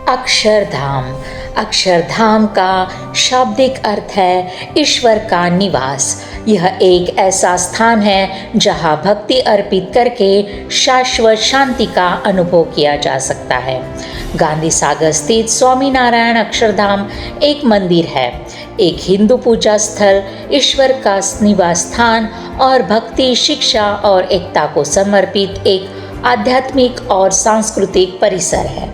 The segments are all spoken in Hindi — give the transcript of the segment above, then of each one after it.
अक्षरधाम। अक्षरधाम का शाब्दिक अर्थ है ईश्वर का निवास। यह एक ऐसा स्थान है जहाँ भक्ति अर्पित करके शाश्वत शांति का अनुभव किया जा सकता है। गांधी सागर स्थित स्वामीनारायण अक्षरधाम एक मंदिर है, एक हिंदू पूजा स्थल, ईश्वर का निवास स्थान और भक्ति, शिक्षा और एकता को समर्पित एक आध्यात्मिक और सांस्कृतिक परिसर है।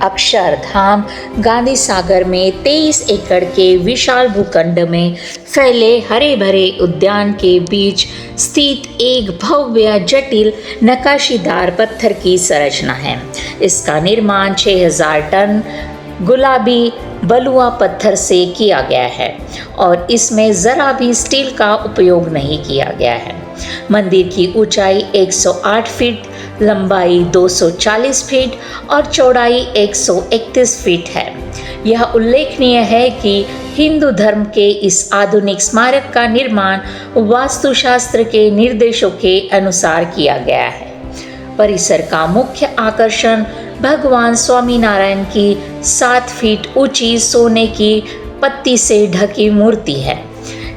अक्षरधाम गांधी सागर में 23 एकड़ के विशाल भूखंड में फैले हरे भरे उद्यान के बीच स्थित एक भव्य जटिल नक्काशीदार पत्थर की संरचना है। इसका निर्माण 6000 टन गुलाबी बलुआ पत्थर से किया गया है और इसमें जरा भी स्टील का उपयोग नहीं किया गया है। मंदिर की ऊंचाई 108 फीट, लंबाई 240 फीट और चौड़ाई 131 फीट है। यह उल्लेखनीय है कि हिंदू धर्म के इस आधुनिक स्मारक का निर्माण वास्तुशास्त्र के निर्देशों के अनुसार किया गया है। परिसर का मुख्य आकर्षण भगवान स्वामीनारायण की 7 फीट ऊंची सोने की पत्ती से ढकी मूर्ति है।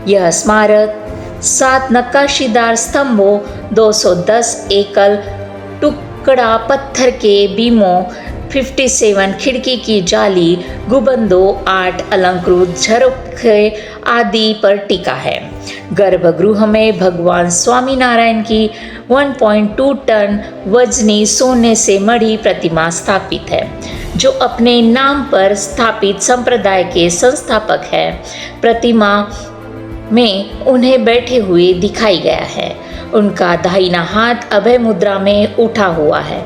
यह स्मारक 7 नक्काशीदार स्तंभों, 210 एकल टुकड़ा पत्थर के बीमों, 57 खिड़की की जाली, गुंबदों, 8 अलंकृत झरोखे आदि पर टिका है। गर्भगृह में भगवान स्वामीनारायण की 1.2 टन वजनी सोने से मढ़ी प्रतिमा स्थापित है, जो अपने नाम पर स्थापित संप्रदाय के संस्थापक है। प्रतिमा में उन्हें बैठे हुए दिखाई गया है। उनका दाहिना हाथ अभय मुद्रा में उठा हुआ है।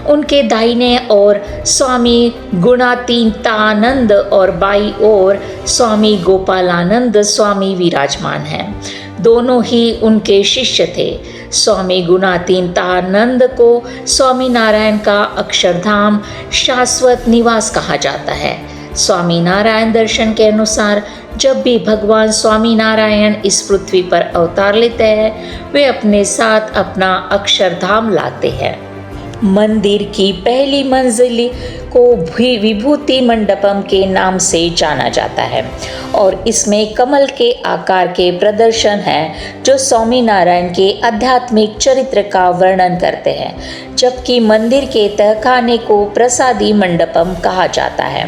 उनके दाहिने ओर स्वामी गुणातीतानंद और बाई ओर स्वामी गोपालानंद स्वामी विराजमान हैं। दोनों ही उनके शिष्य थे। स्वामी गुणातीतानंद को स्वामीनारायण का अक्षरधाम शाश्वत निवास कहा जाता है। स्वामीनारायण दर्शन के अनुसार जब भी भगवान स्वामीनारायण इस पृथ्वी पर अवतार लेते हैं, वे अपने साथ अपना अक्षरधाम लाते हैं। मंदिर की पहली मंजिल को विभूति मंडपम के नाम से जाना जाता है और इसमें कमल के आकार के प्रदर्शन हैं जो स्वामीनारायण के आध्यात्मिक चरित्र का वर्णन करते हैं, जबकि मंदिर के तहखाने को प्रसादी मंडपम कहा जाता है,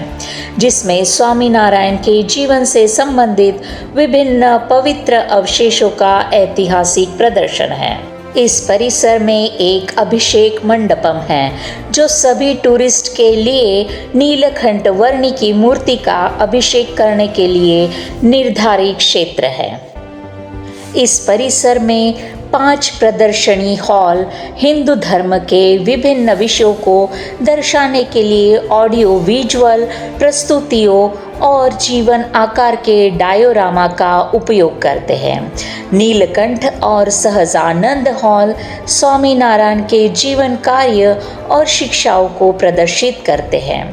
जिसमें स्वामीनारायण के जीवन से संबंधित विभिन्न पवित्र अवशेषों का ऐतिहासिक प्रदर्शन है। इस परिसर में एक अभिषेक मंडपम है जो सभी टूरिस्ट के लिए नीलकंठ वर्णी की मूर्ति का अभिषेक करने के लिए निर्धारित क्षेत्र है। इस परिसर में 5 प्रदर्शनी हॉल हिंदू धर्म के विभिन्न विषयों को दर्शाने के लिए ऑडियो विजुअल प्रस्तुतियों और जीवन आकार के डायोरामा का उपयोग करते हैं। नीलकंठ और सहजानंद हॉल स्वामीनारायण के जीवन कार्य और शिक्षाओं को प्रदर्शित करते हैं।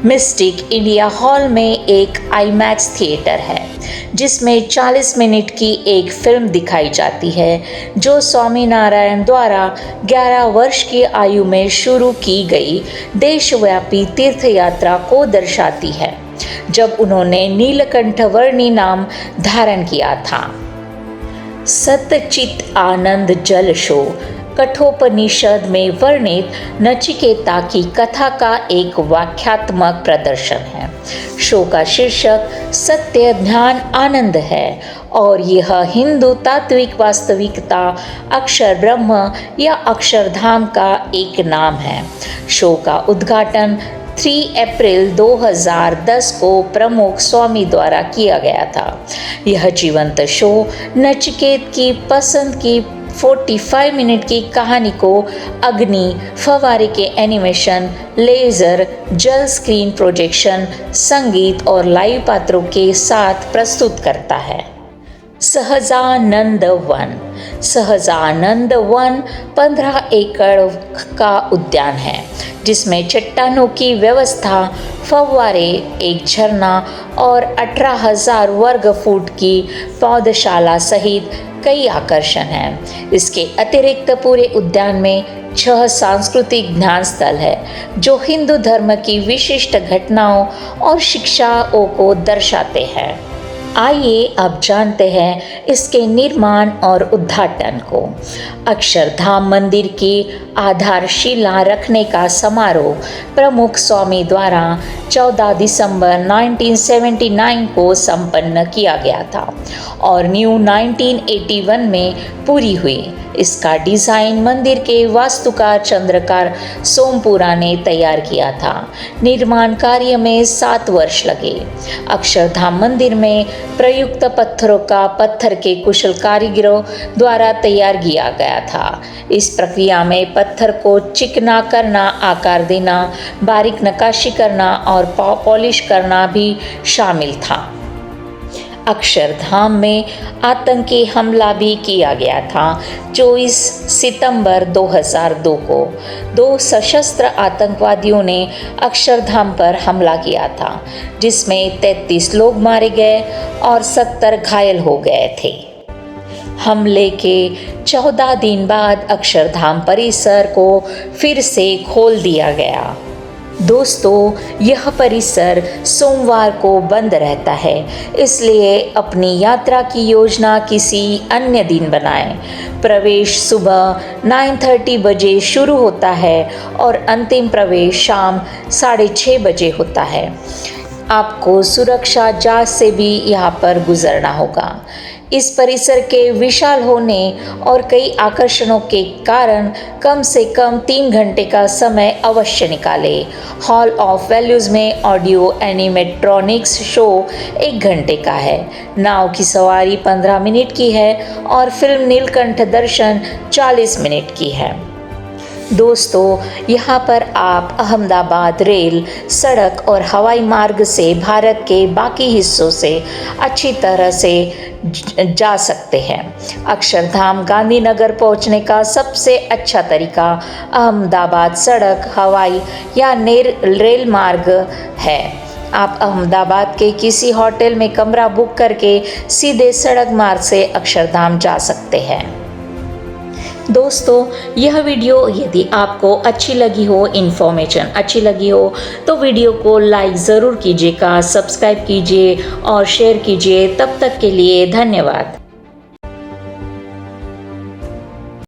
मिस्टिक इंडिया हॉल में एक आईमैक्स थिएटर है जिसमें 40 मिनट की एक फिल्म दिखाई जाती है जो स्वामीनारायण द्वारा 11 वर्ष की आयु में शुरू की गई देशव्यापी तीर्थ यात्रा को दर्शाती है, जब उन्होंने नीलकंठ वर्णी नाम धारण किया था। सतचित आनंद जल शो कठोपनिषद में वर्णित नचिकेता की कथा का एक वाक्यात्मक प्रदर्शन है। शो का शीर्षक सत्य ज्ञान आनंद है और यह हिंदू तात्विक वास्तविकता, अक्षर ब्रह्म या अक्षरधाम का एक नाम है। शो का उद्घाटन 3 अप्रैल 2010 को प्रमुख स्वामी द्वारा किया गया था। यह जीवंत शो नचिकेत की पसंद की 45 मिनट की कहानी को अग्नि फव्वारे के एनिमेशन, लेजर, जल स्क्रीन प्रोजेक्शन, संगीत और लाइव पात्रों के साथ प्रस्तुत करता है। सहजानंद वन। सहजानंद वन 15 एकड़ का उद्यान है जिसमें चट्टानों की व्यवस्था, फव्वारे, एक झरना और 18,000 वर्ग फुट की पौधशाला सहित कई आकर्षण हैं। इसके अतिरिक्त पूरे उद्यान में 6 सांस्कृतिक ध्यान स्थल है जो हिंदू धर्म की विशिष्ट घटनाओं और शिक्षाओं को दर्शाते हैं। आइए अब जानते हैं इसके निर्माण और उद्घाटन को। अक्षरधाम मंदिर की आधारशिला रखने का समारोह प्रमुख स्वामी द्वारा 14 दिसंबर 1979 को संपन्न किया गया था और न्यू 1981 में पूरी हुई। इसका डिज़ाइन मंदिर के वास्तुकार चंद्रकार सोमपुरा ने तैयार किया था। निर्माण कार्य में 7 वर्ष लगे। अक्षरधाम मंदिर में प्रयुक्त पत्थरों का पत्थर के कुशल कारीगरों द्वारा तैयार किया गया था। इस प्रक्रिया में पत्थर को चिकना करना, आकार देना, बारीक नक्काशी करना और पॉलिश करना भी शामिल था। अक्षरधाम में आतंकी हमला भी किया गया था। 24 सितंबर 2002 को 2 सशस्त्र आतंकवादियों ने अक्षरधाम पर हमला किया था, जिसमें 33 लोग मारे गए और 70 घायल हो गए थे। हमले के 14 दिन बाद अक्षरधाम परिसर को फिर से खोल दिया गया। दोस्तों, यह परिसर सोमवार को बंद रहता है, इसलिए अपनी यात्रा की योजना किसी अन्य दिन बनाएं। प्रवेश सुबह 9:30 बजे शुरू होता है और अंतिम प्रवेश शाम 6:30 बजे होता है। आपको सुरक्षा जांच से भी यहाँ पर गुजरना होगा। इस परिसर के विशाल होने और कई आकर्षणों के कारण कम से कम 3 घंटे का समय अवश्य निकालें। हॉल ऑफ वैल्यूज़ में ऑडियो एनिमेट्रॉनिक्स शो 1 घंटे का है, नाव की सवारी 15 मिनट की है और फिल्म नीलकंठ दर्शन 40 मिनट की है। दोस्तों, यहाँ पर आप अहमदाबाद रेल, सड़क और हवाई मार्ग से भारत के बाकी हिस्सों से अच्छी तरह से जा सकते हैं। अक्षरधाम गांधीनगर पहुँचने का सबसे अच्छा तरीका अहमदाबाद सड़क, हवाई या रेल मार्ग है। आप अहमदाबाद के किसी होटल में कमरा बुक करके सीधे सड़क मार्ग से अक्षरधाम जा सकते हैं। दोस्तों, यह वीडियो यदि आपको अच्छी लगी हो, इन्फॉर्मेशन अच्छी लगी हो, तो वीडियो को लाइक ज़रूर कीजिएगा, सब्सक्राइब कीजिए और शेयर कीजिए। तब तक के लिए धन्यवाद।